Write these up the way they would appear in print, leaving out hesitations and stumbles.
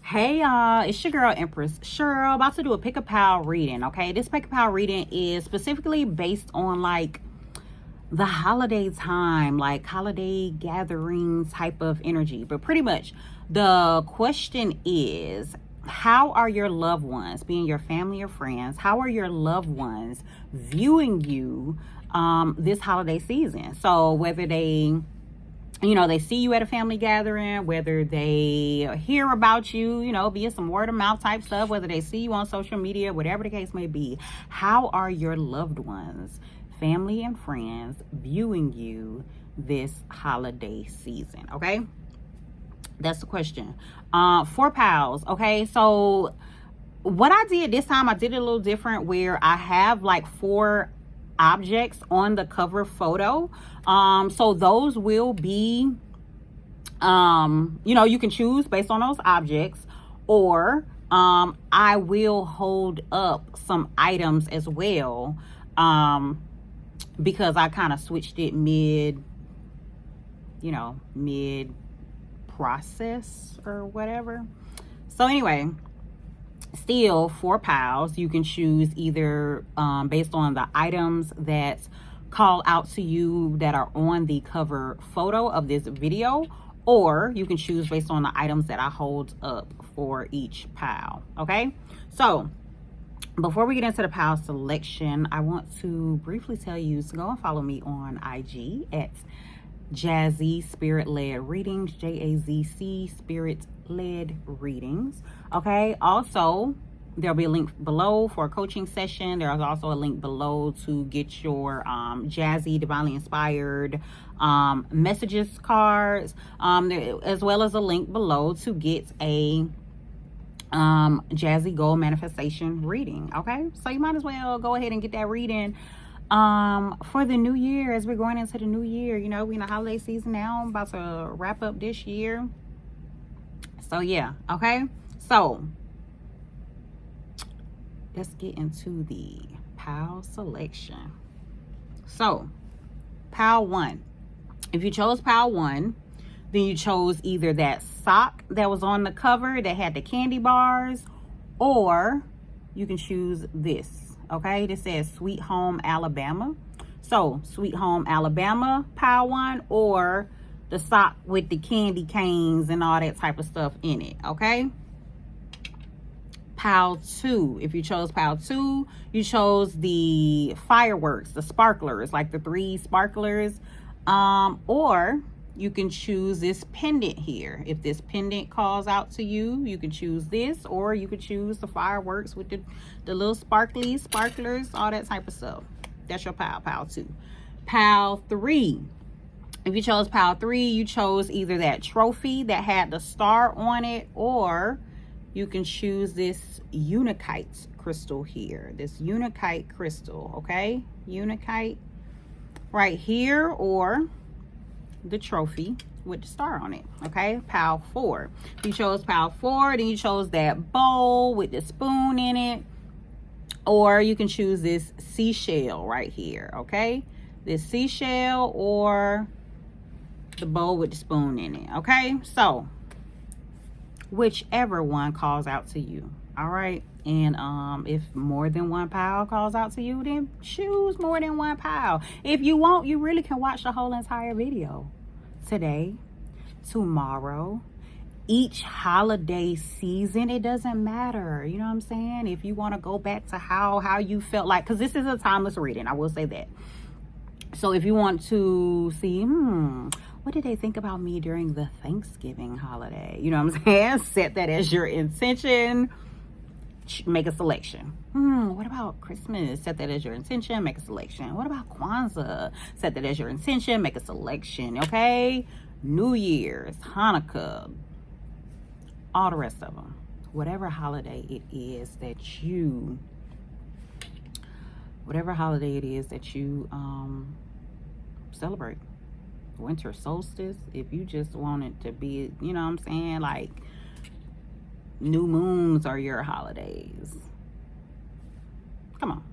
Hey y'all, it's your girl Empress Cheryl, about to do a pick a pal reading. Okay, this pick a pal reading is specifically based on like the holiday time, like holiday gathering type of energy. But pretty much the question is, how are your loved ones, being your family or friends, how are your loved ones viewing you this holiday season? So whether they see you at a family gathering, whether they hear about you, via some word of mouth type stuff, whether they see you on social media, whatever the case may be, how are your loved ones, family and friends, viewing you this holiday season? Okay, that's the question. For pals, okay, so what I did this time, I did it a little different, where I have like 4 objects on the cover photo. So those will be, you can choose based on those objects, or I will hold up some items as well, because I kind of switched it mid process or whatever. So anyway, still for pals, you can choose either based on the items that call out to you that are on the cover photo of this video, or you can choose based on the items that I hold up for each pal. Okay, so before we get into the pal selection, I want to briefly tell you to go and follow me on IG at Jazzy Spirit Led Readings, JAZC Spirit Led Readings. Okay, also there'll be a link below for a coaching session. There's also a link below to get your jazzy, divinely inspired messages cards, as well as a link below to get a jazzy goal manifestation reading. Okay, so you might as well go ahead and get that reading for the new year. As we're going into the new year, we're in the holiday season now. I'm about to wrap up this year, so yeah. Okay, so let's get into the pal selection. So pal 1, if you chose pal 1, then you chose either that sock that was on the cover that had the candy bars, or you can choose this. Okay, this says Sweet Home Alabama. So Sweet Home Alabama, pal 1, or the sock with the candy canes and all that type of stuff in it. Okay, pal 2, if you chose pal 2, you chose the fireworks, the sparklers, like the 3 sparklers, or you can choose this pendant here. If this pendant calls out to you, you can choose this, or you could choose the fireworks with the little sparklers, all that type of stuff. That's your pal 2. Pal 3, if you chose pal 3, you chose either that trophy that had the star on it, or you can choose this Untitled crystal here, this Untitled crystal. Okay, Untitled right here, or the trophy with the star on it. Okay, pal 4, if you chose pal 4, then you chose that bowl with the spoon in it, or you can choose this seashell right here. Okay, this seashell or the bowl with the spoon in it. Okay, so whichever one calls out to you. All right, and if more than one pal calls out to you, then choose more than one pal. If you want, you really can watch the whole entire video today, tomorrow, each holiday season. It doesn't matter, you know what I'm saying? If you want to go back to how you felt like, because this is a timeless reading, I will say that. So if you want to see, what did they think about me during the Thanksgiving holiday? You know what I'm saying? Set that as your intention. Make a selection. What about Christmas? Set that as your intention. Make a selection. What about Kwanzaa? Set that as your intention. Make a selection. Okay? New Year's, Hanukkah, all the rest of them. Whatever holiday it is that you celebrate. Winter solstice, if you just want it to be, you know what I'm saying, like new moons are your holidays. Come on,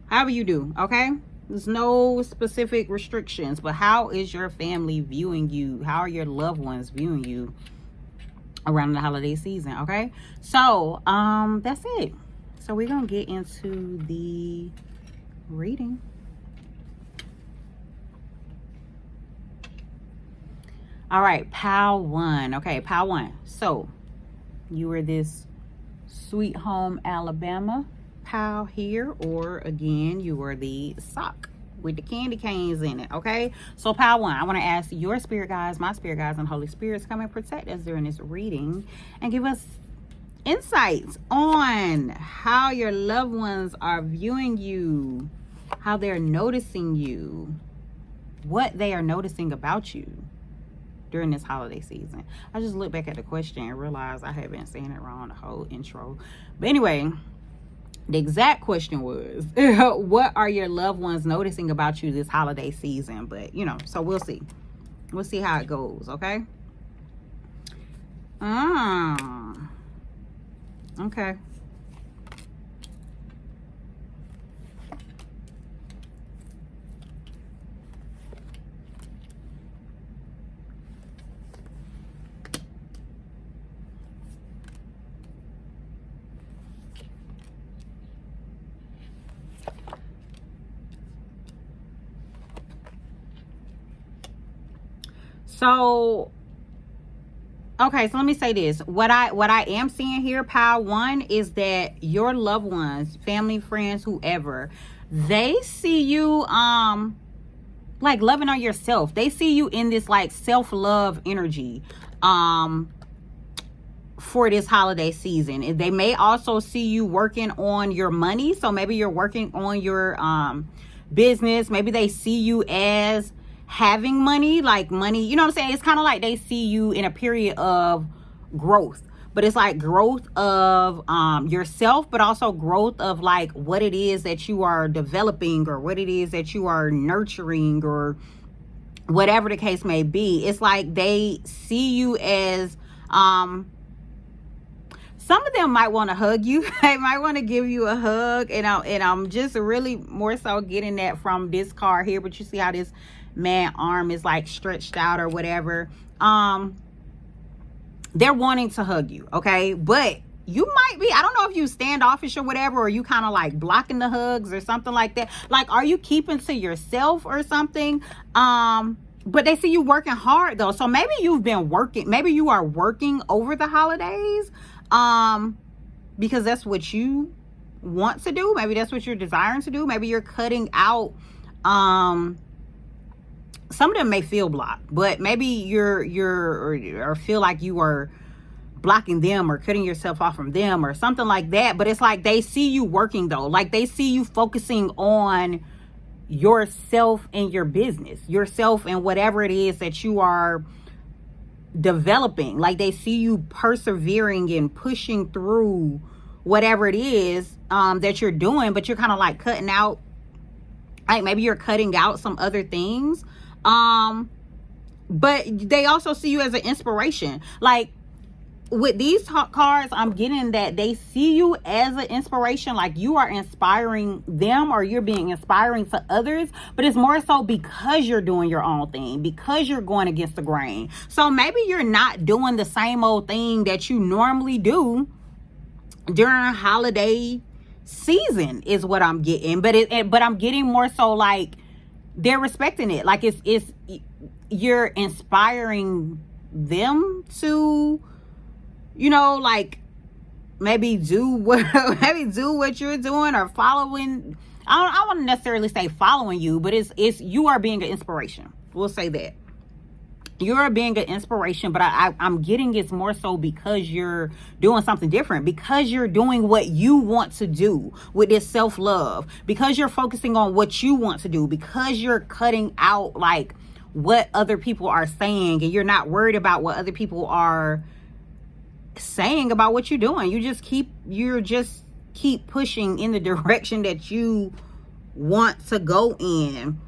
however you do. Okay, there's no specific restrictions, but how is your family viewing you? How are your loved ones viewing you around the holiday season. Okay, so that's it. So we're gonna get into the reading. All right, pile one. Okay, pile one. So you were this Sweet Home Alabama pile here, or again, you were the sock with the candy canes in it. Okay, so pile one, I want to ask your spirit guides, my spirit guides, and Holy Spirits come and protect us during this reading and give us insights on how your loved ones are viewing you, how they're noticing you, what they are noticing about you during this holiday season. I just look back at the question and realize I have been saying it wrong the whole intro. But anyway, the exact question was, what are your loved ones noticing about you this holiday season? But, you know, so we'll see. We'll see how it goes, okay? Okay. So, okay, so let me say this. What I am seeing here, pile one, is that your loved ones, family, friends, whoever, they see you like loving on yourself. They see you in this like self-love energy for this holiday season. They may also see you working on your money. So maybe you're working on your business. Maybe they see you as having money, like money, you know what I'm saying? It's kind of like they see you in a period of growth, but it's like growth of yourself, but also growth of like what it is that you are developing, or what it is that you are nurturing, or whatever the case may be. It's like they see you as some of them might want to hug you. They might want to give you a hug, and I'm just really more so getting that from this card here. But you see how this man arm is like stretched out or whatever. They're wanting to hug you, okay? But you might be, I don't know if you standoffish or whatever, or you kind of like blocking the hugs or something like that. Like, are you keeping to yourself or something? But they see you working hard though. So maybe you've been working, maybe you are working over the holidays because that's what you want to do. Maybe that's what you're desiring to do. Maybe you're cutting out some of them may feel blocked, but maybe you're or feel like you are blocking them or cutting yourself off from them or something like that. But it's like they see you working though. Like they see you focusing on yourself and your business, yourself and whatever it is that you are developing. Like they see you persevering and pushing through whatever it is that you're doing, but you're kind of like cutting out, like maybe you're cutting out some other things. But they also see you as an inspiration. Like with these cards, I'm getting that they see you as an inspiration. Like you are inspiring them, or you're being inspiring to others, but it's more so because you're doing your own thing, because you're going against the grain. So maybe you're not doing the same old thing that you normally do during holiday season is what I'm getting. But I'm getting more so like they're respecting it. Like it's you're inspiring them to, you know, like maybe do what you're doing, or following. I don't want to necessarily say following you, but it's you are being an inspiration. We'll say that you're being an inspiration, but I'm getting it's more so because you're doing something different, because you're doing what you want to do with this self-love, because you're focusing on what you want to do, because you're cutting out like what other people are saying, and you're not worried about what other people are saying about what you're doing. You just keep pushing in the direction that you want to go in.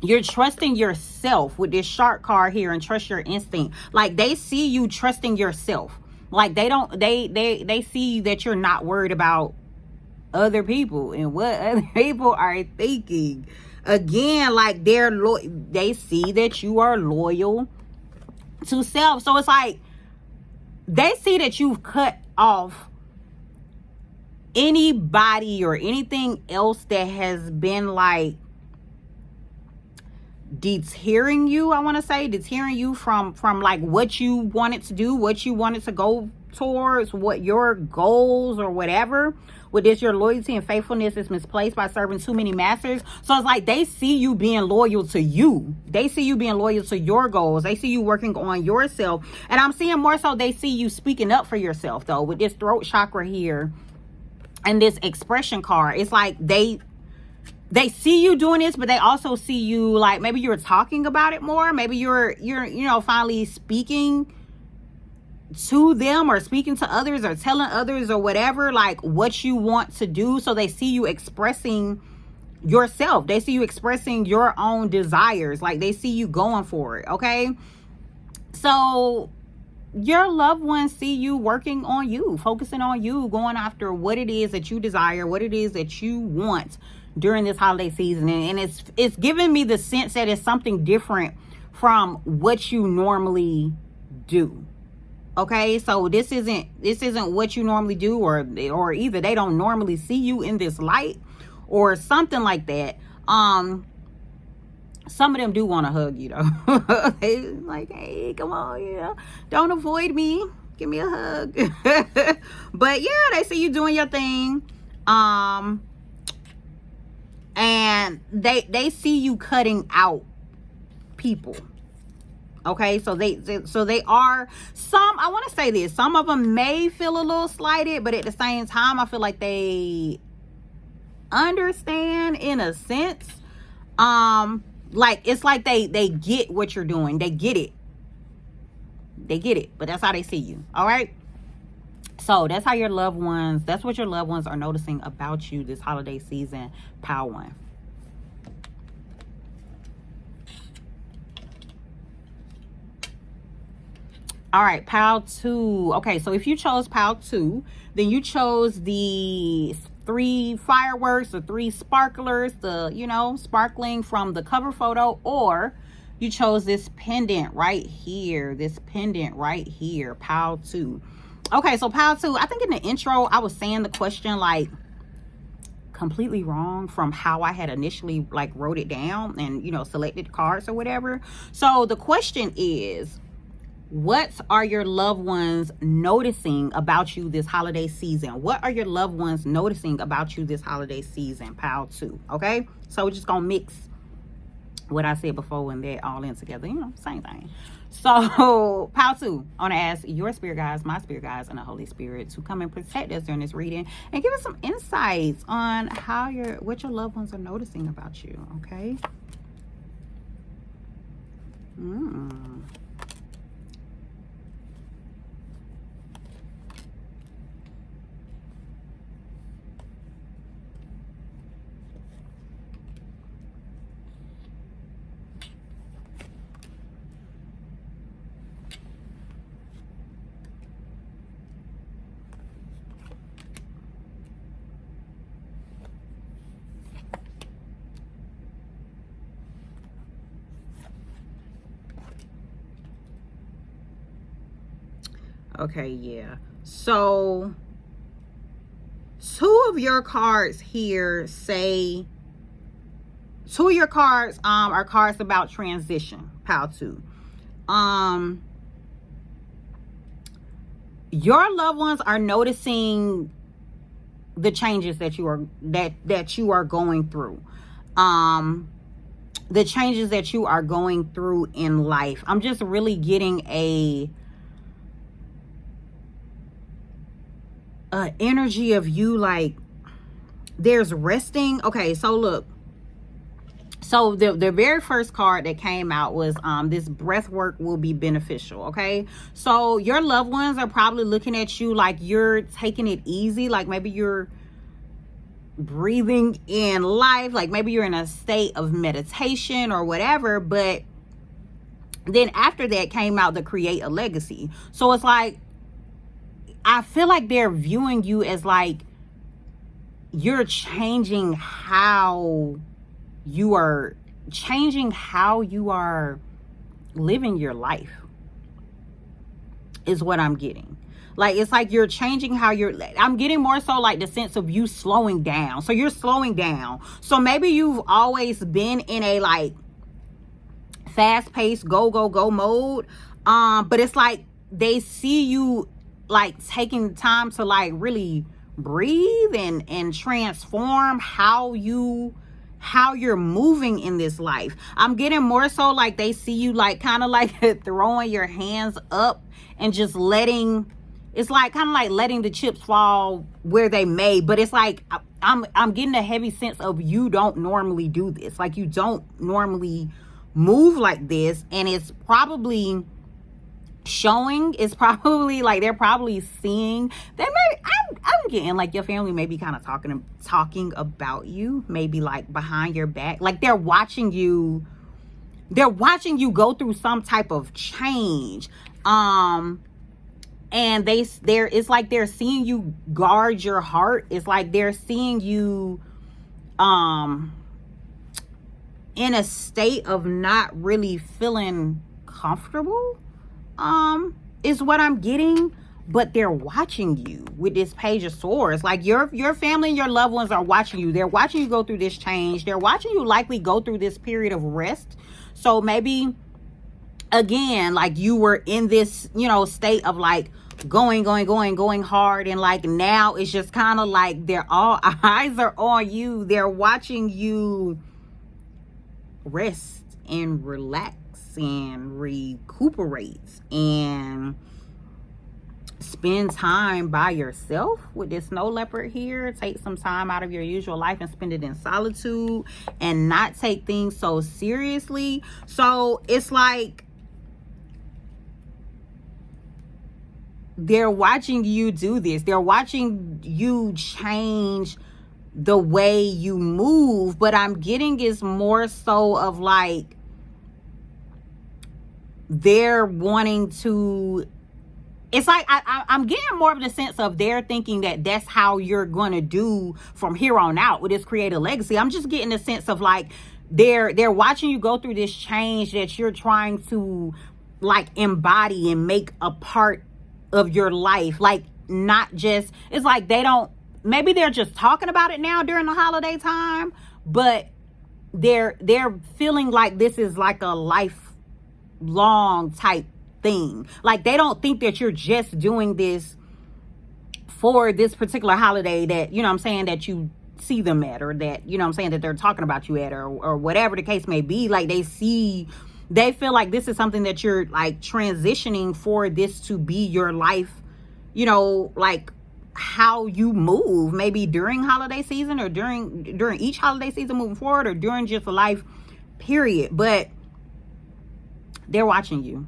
You're trusting yourself with this shark card here, and trust your instinct. Like they see you trusting yourself. Like they see that you're not worried about other people and what other people are thinking. Again, like they see that you are loyal to self. So it's like they see that you've cut off anybody or anything else that has been like deterring you. I want to say deterring you from like what you wanted to do, what you wanted to go towards, what your goals or whatever. With this, your loyalty and faithfulness is misplaced by serving too many masters. So it's like they see you being loyal to you. They see you being loyal to your goals. They see you working on yourself. And I'm seeing more so they see you speaking up for yourself, though, with this throat chakra here and this expression card. It's like they see you doing this, but they also see you like maybe you're talking about it more. Maybe you're finally speaking to them or speaking to others or telling others or whatever, like what you want to do. So they see you expressing yourself. They see you expressing your own desires. Like they see you going for it. Okay. So your loved ones see you working on you, focusing on you, going after what it is that you desire, what it is that you want during this holiday season. And it's giving me the sense that it's something different from what you normally do. Okay, so this isn't what you normally do, or either they don't normally see you in this light or something like that. Some of them do want to hug you though. They like, hey, come on, don't avoid me, give me a hug. But yeah, they see you doing your thing, and they see you cutting out people. Okay, so they are some, I want to say this, some of them may feel a little slighted, but at the same time, I feel like they understand in a sense. Like it's like they get what you're doing. They get it, but that's how they see you. All right. So that's what your loved ones are noticing about you this holiday season, Pile 1. All right, Pile 2. Okay, so if you chose Pile 2, then you chose the 3 fireworks, the 3 sparklers, the, sparkling from the cover photo, or you chose this pendant right here, Pile 2. Okay, so Pile 2, I think in the intro, I was saying the question like completely wrong from how I had initially like wrote it down and, selected cards or whatever. So the question is, what are your loved ones noticing about you this holiday season? What are your loved ones noticing about you this holiday season, Pile 2? Okay, so we're just gonna mix what I said before and they're all in together, same thing. So Pile 2, I want to ask your spirit guides, my spirit guides, and the Holy Spirit to come and protect us during this reading and give us some insights on what your loved ones are noticing about you. Okay. Okay, yeah. So 2 of your cards here say, 2 of your cards are cards about transition, Pile 2. Your loved ones are noticing the changes that you are going through. The changes that you are going through in life. I'm just really getting a energy of you like there's resting. Okay, so look, so the very first card that came out was this breath work will be beneficial. Okay, so your loved ones are probably looking at you like you're taking it easy, like maybe you're breathing in life, like maybe you're in a state of meditation or whatever. But then after that came out the create a legacy. So it's like I feel like they're viewing you as like you're changing how you are living your life. is what I'm getting. Like, it's like you're changing how I'm getting more so like the sense of you slowing down. So you're slowing down. So maybe you've always been in a like fast-paced go mode. But it's like they see you like taking time to like really breathe and transform how you're moving in this life. I'm getting more so like they see you like kind of like throwing your hands up and just it's like kind of like letting the chips fall where they may. But it's like I'm getting a heavy sense of you don't normally do this. Like, you don't normally move like this, and it's probably showing. It's probably like they're probably seeing that. Maybe I'm getting like your family may be kind of talking about you, maybe like behind your back. Like they're watching you go through some type of change. And it's like they're seeing you guard your heart. It's like they're seeing you in a state of not really feeling comfortable, is what I'm getting. But they're watching you with this Page of Swords. Like your family and your loved ones are watching you. They're watching you go through this change. They're watching you likely go through this period of rest. So maybe, again, like you were in this, state of like going hard, and like now it's just kind of like they're all eyes are on you. They're watching you rest and relax and recuperate and spend time by yourself with this snow leopard here. Take some time out of your usual life and spend it in solitude and not take things so seriously. So it's like they're watching you do this. They're watching you change the way you move. But I'm getting is more so of like they're wanting to, it's like I'm getting more of the sense of they're thinking that that's how you're going to do from here on out with this creative legacy. I'm just getting the sense of like they're watching you go through this change that you're trying to like embody and make a part of your life. Like, not just, it's like maybe they're just talking about it now during the holiday time, but they're feeling like this is like a lifelong type thing. Like, they don't think that you're just doing this for this particular holiday that, that you see them at, or that, that they're talking about you at, or whatever the case may be. Like, they feel like this is something that you're like transitioning for this to be your life, like how you move, maybe during holiday season, or during each holiday season moving forward, or during just a life period. But they're watching you.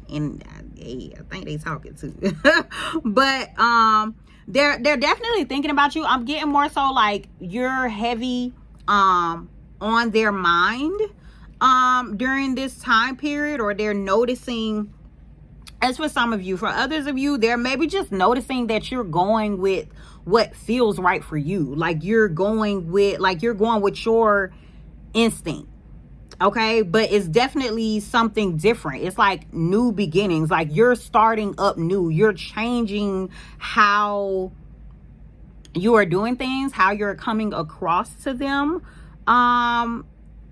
And I think they talking too. But they're definitely thinking about you. I'm getting more so like you're heavy on their mind during this time period, or they're noticing. As for some of you, for others of you, they're maybe just noticing that you're going with what feels right for you. Like you're going with your instinct. Okay, but it's definitely something different. It's like new beginnings. Like you're starting up new. You're changing how you are doing things, how you're coming across to them.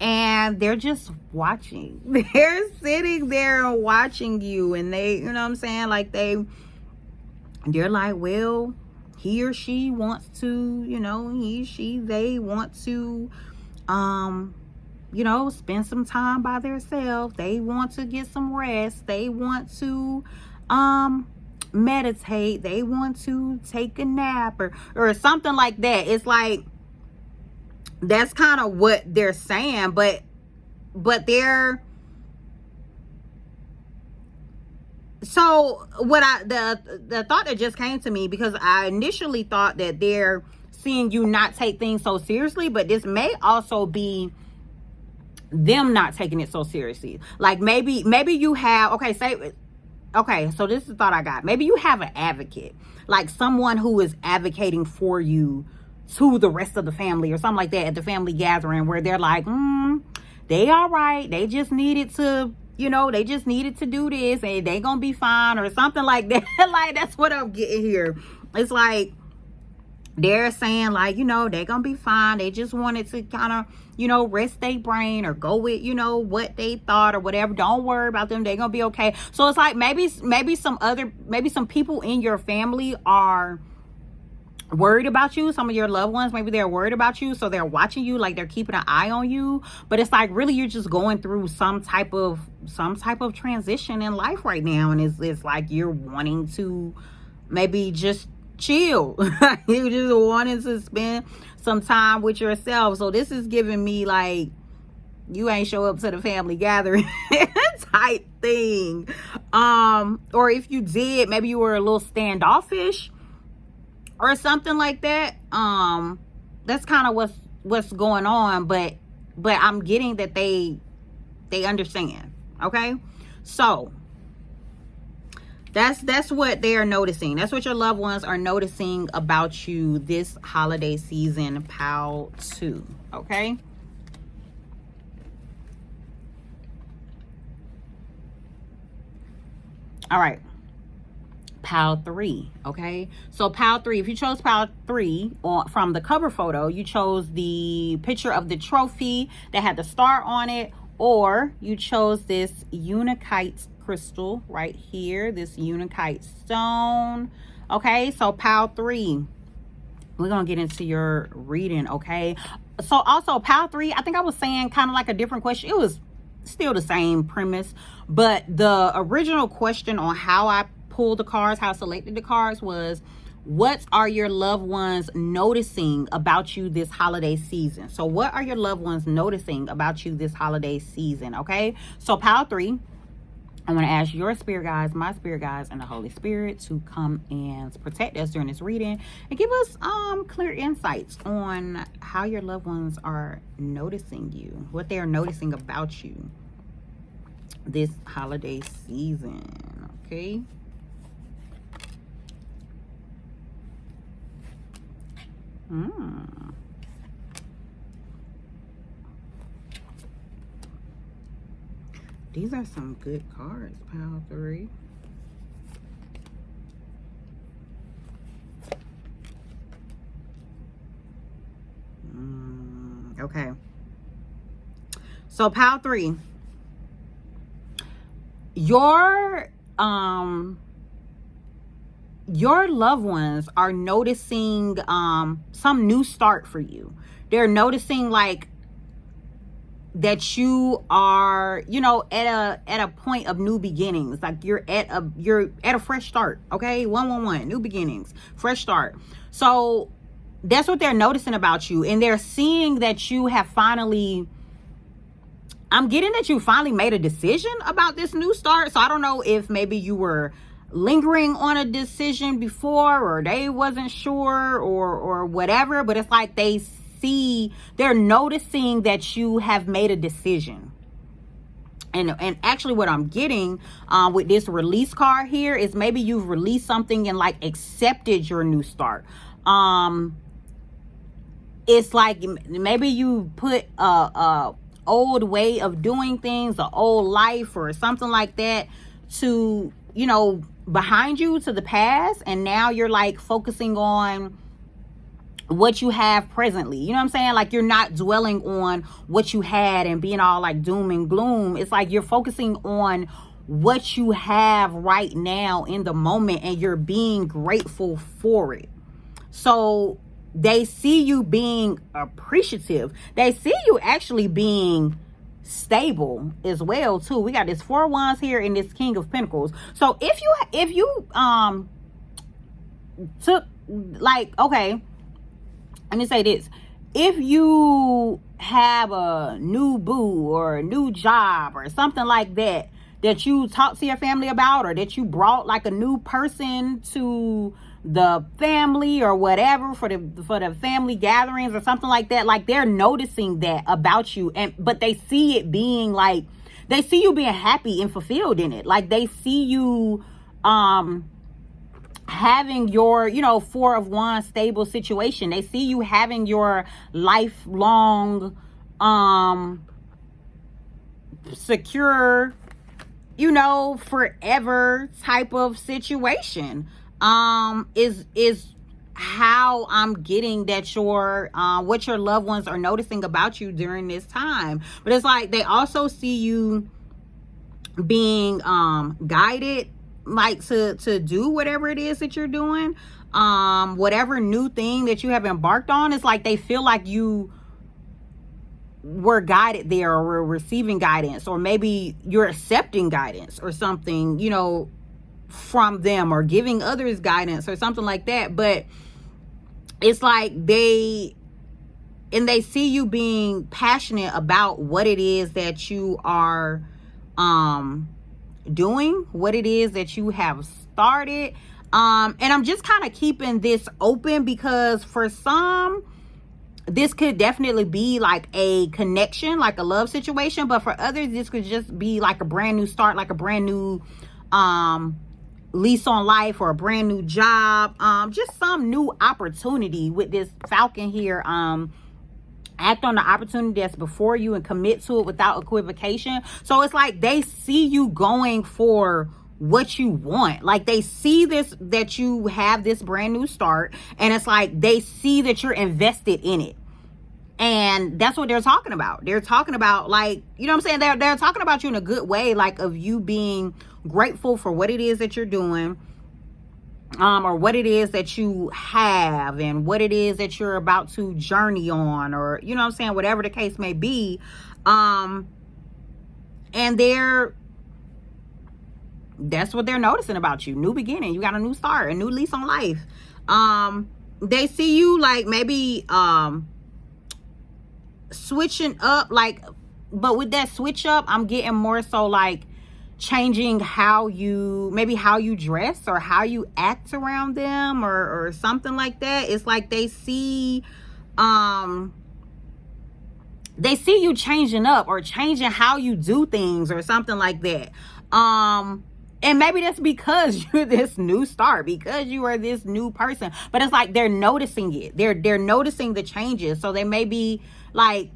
And they're just watching. They're sitting there and watching you, and they, you know what I'm saying? Like they're like, well, he or she wants to, they want to, spend some time by themselves. They want to get some rest. They want to meditate. They want to take a nap or something like that. It's like that's kind of what they're saying, but they're, so what the thought that just came to me, because I initially thought that they're seeing you not take things so seriously, but this may also be them not taking it so seriously. Like maybe you have, so this is the thought I got. Maybe you have an advocate, like someone who is advocating for you to the rest of the family or something like that at the family gathering, where they're like, they all right. They just needed to you know, they just needed to do this and they gonna be fine or something like that. Like, that's what I'm getting here. It's like they're saying, like, you know, they're gonna be fine. They just wanted to kind of, you know, rest their brain or go with, you know, what they thought or whatever. Don't worry about them. They're gonna be okay. So it's like maybe some people in your family are worried about you. Some of your loved ones, maybe they're worried about you, so they're watching you, like they're keeping an eye on you. But it's like really you're just going through some type of transition in life right now, and it's like you're wanting to maybe just chill. You just wanting to spend some time with yourself. So this is giving me like you ain't show up to the family gathering type thing. Or if you did, maybe you were a little standoffish or something like that. That's kind of what's going on, but I'm getting that they understand. Okay, so that's what they are noticing. That's what your loved ones are noticing about you this holiday season, pile 2. Okay, all right, pile 3. Okay, so pile 3, if you chose pile 3 from the cover photo, you chose the picture of the trophy that had the star on it, or you chose this unakite crystal right here, this unakite stone. Okay, so pile 3, we're gonna get into your reading. Okay, so also pile 3, I think I was saying kind of like a different question. It was still the same premise, but the original question on how I pulled the cards, how I selected the cards, was what are your loved ones noticing about you this holiday season? So what are your loved ones noticing about you this holiday season? Okay, so pile 3, I'm going to ask your spirit guides, my spirit guides, and the Holy Spirit to come and protect us during this reading and give us clear insights on how your loved ones are noticing you, what they are noticing about you this holiday season. Okay, these are some good cards, pile 3. Okay, so pile 3, your loved ones are noticing some new start for you. They're noticing like that you are, you know, at a point of new beginnings. Like you're at a fresh start. Okay, 111, new beginnings, fresh start. So that's what they're noticing about you, and they're seeing that you have finally, I'm getting that you finally made a decision about this new start. So I don't know if maybe you were lingering on a decision before, or they wasn't sure, or whatever, but it's like they're noticing that you have made a decision. And actually what I'm getting with this release card here is maybe you've released something and like accepted your new start. It's like maybe you put a old way of doing things, an old life or something like that, to, you know, behind you, to the past, and now you're like focusing on what you have presently. You know what I'm saying? Like you're not dwelling on what you had and being all like doom and gloom. It's like you're focusing on what you have right now in the moment, and you're being grateful for it. So they see you being appreciative. They see you actually being stable as well too. We got this 4 of Wands here and this King of Pentacles. So if you took, like, okay, let me say this: if you have a new boo or a new job or something like that you talked to your family about, or that you brought like a new person to the family or whatever for the family gatherings or something like that, like they're noticing that about you, but they see it being like, they see you being happy and fulfilled in it. Like they see you having your, you know, 4 of Wands stable situation. They see you having your lifelong secure you know, forever type of situation. Is how I'm getting that your what your loved ones are noticing about you during this time. But it's like they also see you being guided, like to do whatever it is that you're doing, whatever new thing that you have embarked on. It's like they feel like you were guided there, or were receiving guidance, or maybe you're accepting guidance or something, you know, from them, or giving others guidance or something like that. But it's like they see you being passionate about what it is that you are doing, what it is that you have started. And I'm just kind of keeping this open because for some, this could definitely be like a connection, like a love situation. But for others, this could just be like a brand new start, like a brand new lease on life, or a brand new job, just some new opportunity with this Falcon here. Act on the opportunity that's before you and commit to it without equivocation. So it's like they see you going for what you want. Like they see this, that you have this brand new start, and it's like they see that you're invested in it. And that's what they're talking about. They're talking about, like, you know what I'm saying? They're talking about you in a good way, like of you being grateful for what it is that you're doing, or what it is that you have, and what it is that you're about to journey on, or, you know what I'm saying, whatever the case may be. And that's what they're noticing about you. New beginning. You got a new start, a new lease on life. They see you like maybe switching up, like, but with that switch up, I'm getting more so like changing how you dress, or how you act around them, or something like that. It's like they see you changing up, or changing how you do things, or something like that. And maybe that's because you're this new start, because you are this new person. But it's like they're noticing it. They're noticing the changes. So they may be like,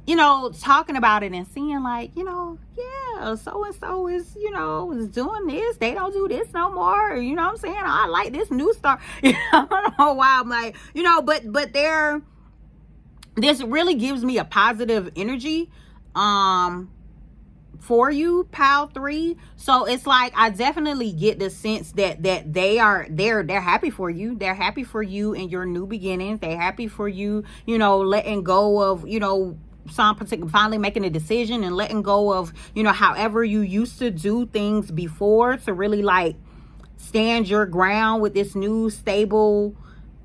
you know, talking about it and seeing like, you know, yeah, so and so is, you know, is doing this. They don't do this no more. You know what I'm saying? I like this new start. You know, I don't know why I'm like, you know, but this really gives me a positive energy for you, Pal 3. So it's like I definitely get the sense that they're happy for you. They're happy for you in your new beginnings. They're happy for you, you know, letting go of, you know, some particular, finally making a decision and letting go of, you know, however you used to do things before, to really like stand your ground with this new stable,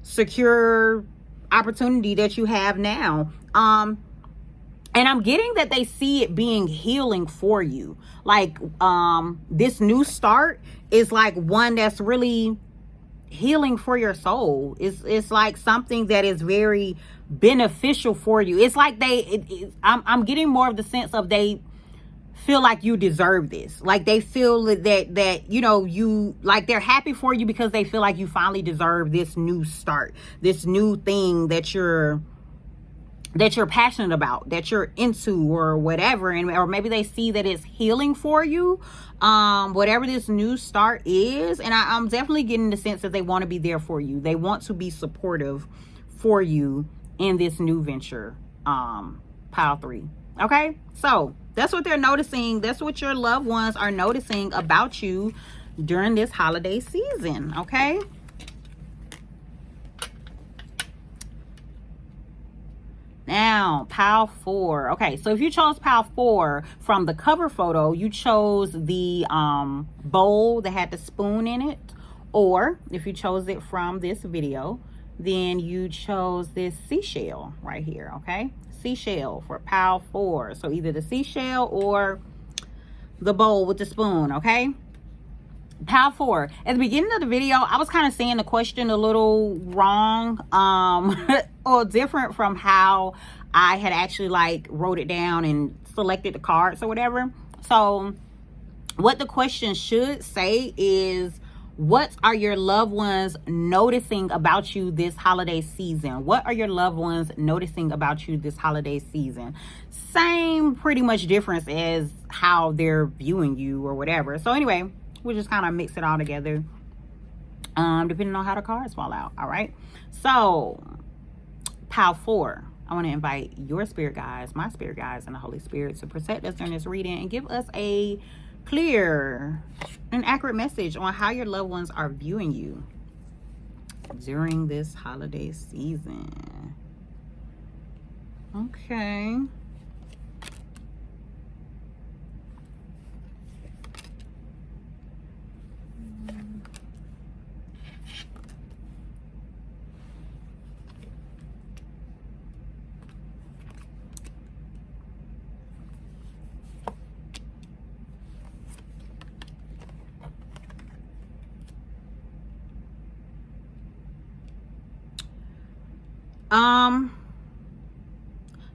secure opportunity that you have now. And I'm getting that they see it being healing for you. Like, this new start is like one that's really healing for your soul. It's like something that is very beneficial for you. It's like I'm getting more of the sense of they feel like you deserve this. Like they feel that, you know, you, like they're happy for you because they feel like you finally deserve this new start, this new thing that you're passionate about, that you're into, or whatever. And or maybe they see that it's healing for you, whatever this new start is. And I'm definitely getting the sense that they want to be there for you. They want to be supportive for you in this new venture, Pile 3. Okay, so that's what they're noticing. That's what your loved ones are noticing about you during this holiday season. Okay. Now, Pile 4. Okay, so if you chose Pile 4 from the cover photo, you chose the bowl that had the spoon in it. Or if you chose it from this video, then you chose this seashell right here. Okay, seashell for Pile 4. So either the seashell or the bowl with the spoon. Okay, Pile 4. At the beginning of the video, I was kind of saying the question a little wrong, or different from how I had actually like wrote it down and selected the cards or whatever. So what the question should say is, What are your loved ones noticing about you this holiday season? What are your loved ones noticing about you this holiday season? Same pretty much difference as how they're viewing you or whatever. So anyway, we'll just kind of mix it all together, depending on how the cards fall out. All right. So pile 4. I want to invite your spirit guides, my spirit guides, and the Holy Spirit to protect us during this reading and give us a clear and accurate message on how your loved ones are viewing you during this holiday season. Okay.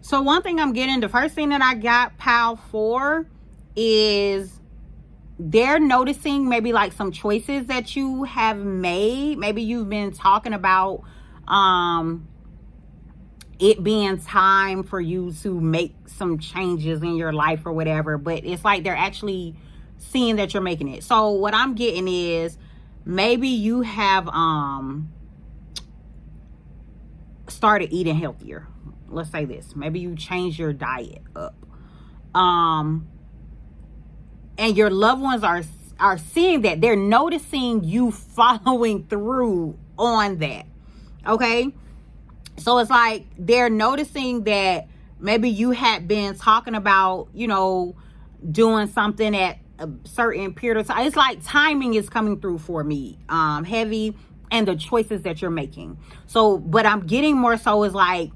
So one thing I'm getting, the first thing that I got, pile 4, is they're noticing maybe like some choices that you have made. Maybe you've been talking about it being time for you to make some changes in your life or whatever, but it's like they're actually seeing that you're making it. So what I'm getting is maybe you have started eating healthier. Let's say this. Maybe you changed your diet up. And your loved ones are seeing that. They're noticing you following through on that. Okay? So it's like they're noticing that maybe you had been talking about, you know, doing something at a certain period of time. It's like timing is coming through for me. Heavy, and the choices that you're making. So, but I'm getting more so is like,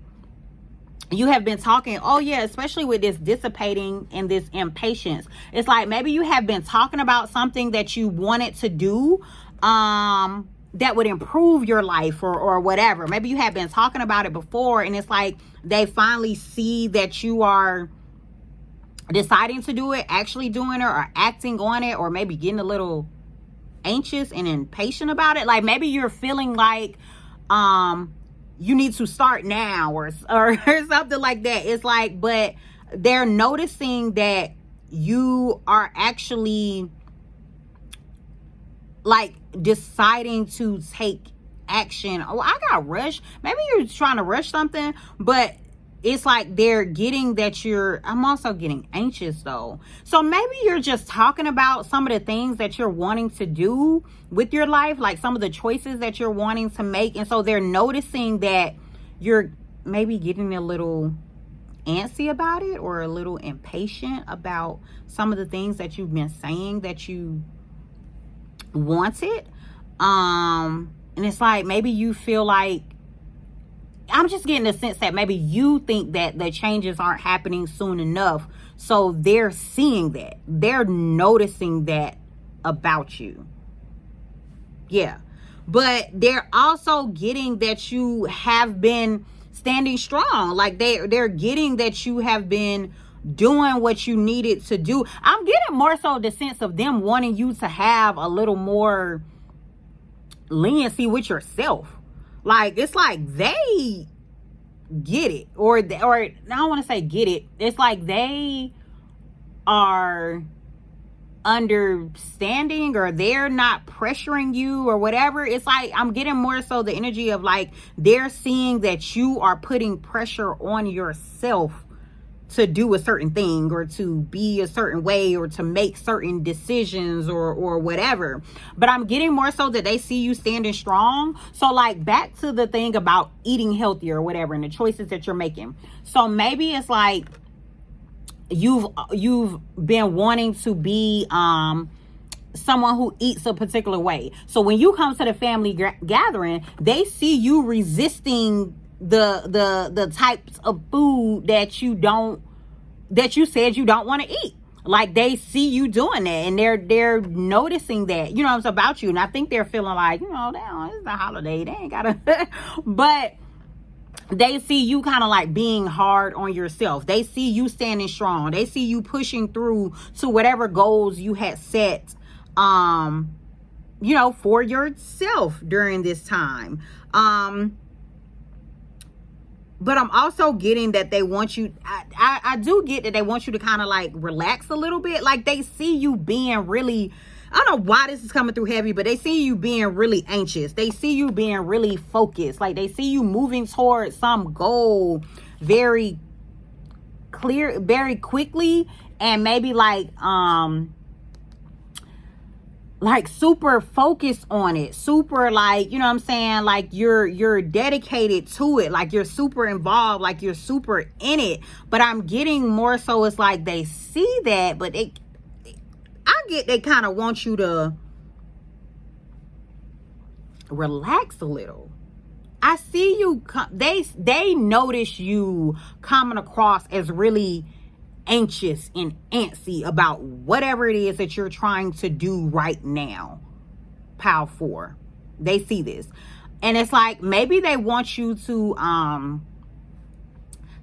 you have been talking, oh yeah, especially with this dissipating and this impatience. It's like maybe you have been talking about something that you wanted to do that would improve your life or whatever. Maybe you have been talking about it before, and it's like they finally see that you are deciding to do it, actually doing it, or acting on it, or maybe getting a little anxious and impatient about it. Like maybe you're feeling like you need to start now or something like that. It's like, but they're noticing that you are actually like deciding to take action. Oh, I got rushed. Maybe you're trying to rush something, but it's like they're getting that I'm also getting anxious though. So maybe you're just talking about some of the things that you're wanting to do with your life, like some of the choices that you're wanting to make. And so they're noticing that you're maybe getting a little antsy about it or a little impatient about some of the things that you've been saying that you wanted. And it's like maybe you feel like, I'm just getting the sense that maybe you think that the changes aren't happening soon enough. So they're seeing that. They're noticing that about you. Yeah. But they're also getting that you have been standing strong. Like they're getting that you have been doing what you needed to do. I'm getting more so the sense of them wanting you to have a little more leniency with yourself. Like, it's like they get it, or I don't want to say get it. It's like they are understanding, or they're not pressuring you or whatever. It's like I'm getting more so the energy of like they're seeing that you are putting pressure on yourself to do a certain thing, or to be a certain way, or to make certain decisions, or whatever. But I'm getting more so that they see you standing strong. So like back to the thing about eating healthier or whatever, and the choices that you're making. So maybe it's like you've been wanting to be someone who eats a particular way. So when you come to the family gathering, they see you resisting the types of food that you said you don't want to eat. Like they see you doing that, and they're noticing that, you know, it's about you. And I think they're feeling like, you know, damn, it's a holiday, they ain't gotta but they see you kind of like being hard on yourself. They see you standing strong. They see you pushing through to whatever goals you had set you know, for yourself during this time. But I'm also getting that they want you, I do get that they want you to kind of like relax a little bit. Like they see you being really, I don't know why this is coming through heavy, but they see you being really anxious. They see you being really focused. Like they see you moving towards some goal very clear, very quickly, and maybe like super focused on it, super like, you know what I'm saying, like you're dedicated to it, like you're super involved, like you're super in it. But I'm getting more so it's like they see that, but I get they kind of want you to relax a little. I see you, they notice you coming across as really anxious and antsy about whatever it is that you're trying to do right now. Pile 4, they see this, and it's like maybe they want you to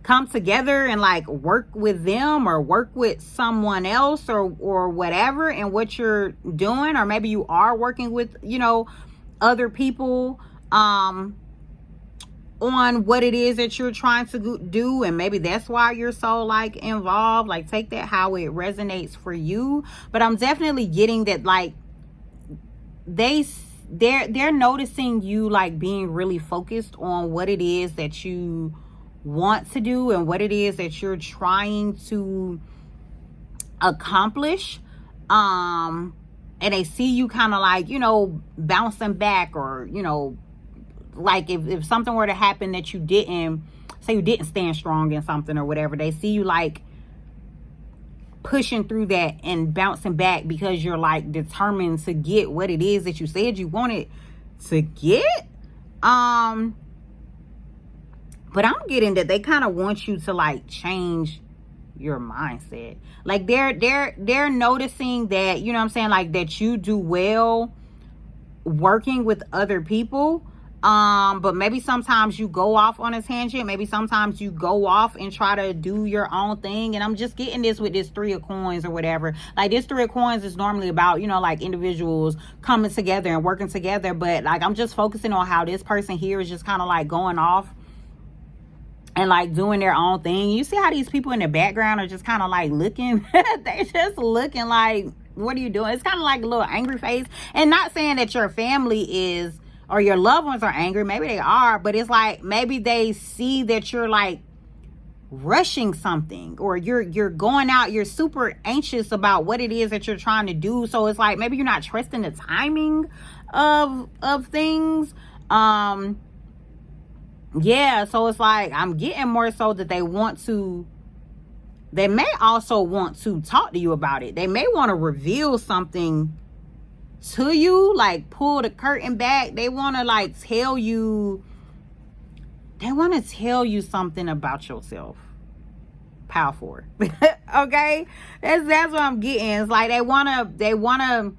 come together and like work with them or work with someone else or whatever in what you're doing, or maybe you are working with, you know, other people on what it is that you're trying to do, and maybe that's why you're so like involved. Like take that how it resonates for you. But I'm definitely getting that like they're noticing you like being really focused on what it is that you want to do and what it is that you're trying to accomplish. And they see you kind of like, you know, bouncing back, or, you know, like if something were to happen that you didn't stand strong in something or whatever, they see you like pushing through that and bouncing back because you're like determined to get what it is that you said you wanted to get. But I'm getting that they kind of want you to like change your mindset. Like they're noticing that, you know what I'm saying, like that you do well working with other people. But maybe sometimes you go off on a tangent. Maybe sometimes you go off and try to do your own thing. And I'm just getting this with this 3 of coins or whatever. Like this 3 of coins is normally about, you know, like individuals coming together and working together. But like I'm just focusing on how this person here is just kind of like going off and like doing their own thing. You see how these people in the background are just kind of like looking. They just looking like, what are you doing? It's kind of like a little angry face. And not saying that your family is, or your loved ones are angry. Maybe they are, but it's like maybe they see that you're like rushing something, or you're going out, you're super anxious about what it is that you're trying to do. So it's like maybe you're not trusting the timing of things. Yeah, so it's like I'm getting more so that they may also want to talk to you about it. They may want to reveal something to you, like pull the curtain back. They want to like tell you something about yourself. Powerful. Okay, that's what I'm getting. It's like they want to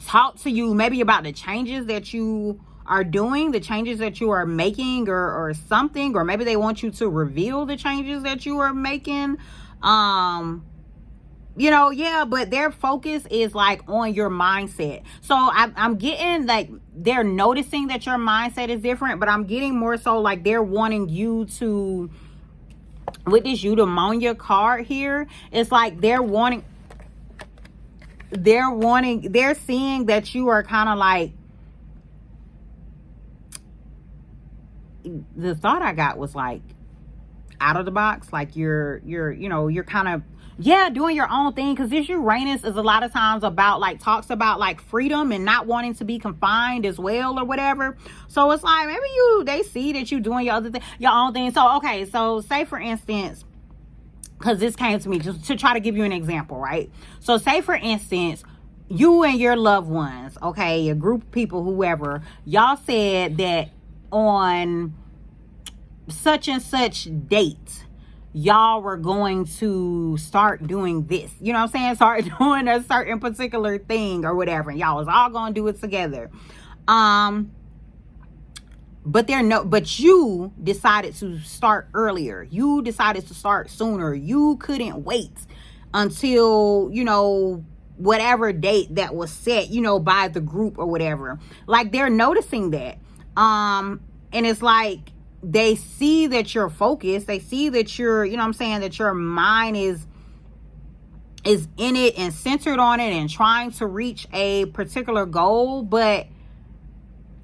talk to you maybe about the changes that you are doing, the changes that you are making, or something, or maybe they want you to reveal the changes that you are making. You know, yeah, but their focus is like on your mindset. So I'm getting like they're noticing that your mindset is different, but I'm getting more so like they're wanting you to, with this eudaimonia card here, it's like they're seeing that you are kind of like, the thought I got was like out of the box, like you're you know, you're kind of doing your own thing, because this Uranus is a lot of times about like talks about like freedom and not wanting to be confined as well or whatever. So it's like maybe they see that you doing your own thing. So okay, so say for instance, because this came to me just to try to give you an example, right? So say for instance, you and your loved ones, okay, a group of people, whoever, y'all said that on such and such date y'all were going to start doing this, you know what I'm saying, start doing a certain particular thing or whatever, and y'all was all gonna do it together. But you decided to start earlier, you decided to start sooner, you couldn't wait until, you know, whatever date that was set, you know, by the group or whatever. Like, they're noticing that. And it's like, they see that you're focused. They see that you're, you know what I'm saying, that your mind is in it and centered on it and trying to reach a particular goal. But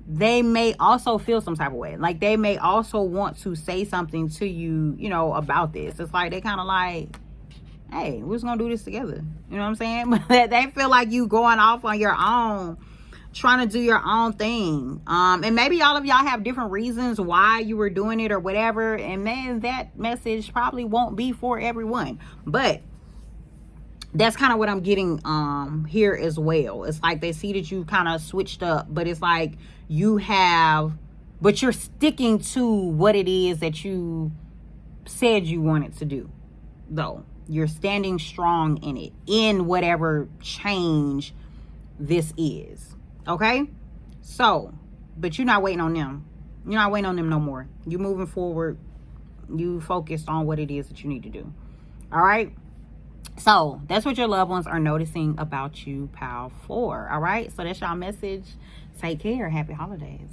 they may also feel some type of way. Like, they may also want to say something to you, you know, about this. It's like, they kind of like, hey, we're just gonna do this together. You know what I'm saying? But they feel like you going off on your own, trying to do your own thing. And maybe all of y'all have different reasons why you were doing it or whatever. And man, that message probably won't be for everyone. But that's kind of what I'm getting here as well. It's like they see that you kind of switched up, but it's like but you're sticking to what it is that you said you wanted to do, though. You're standing strong in it, in whatever change this is. Okay? So, but you're not waiting on them. You're not waiting on them no more. You're moving forward. You focused on what it is that you need to do. All right? So, that's what your loved ones are noticing about you, pile 4. All right? So, that's y'all message. Take care. Happy holidays.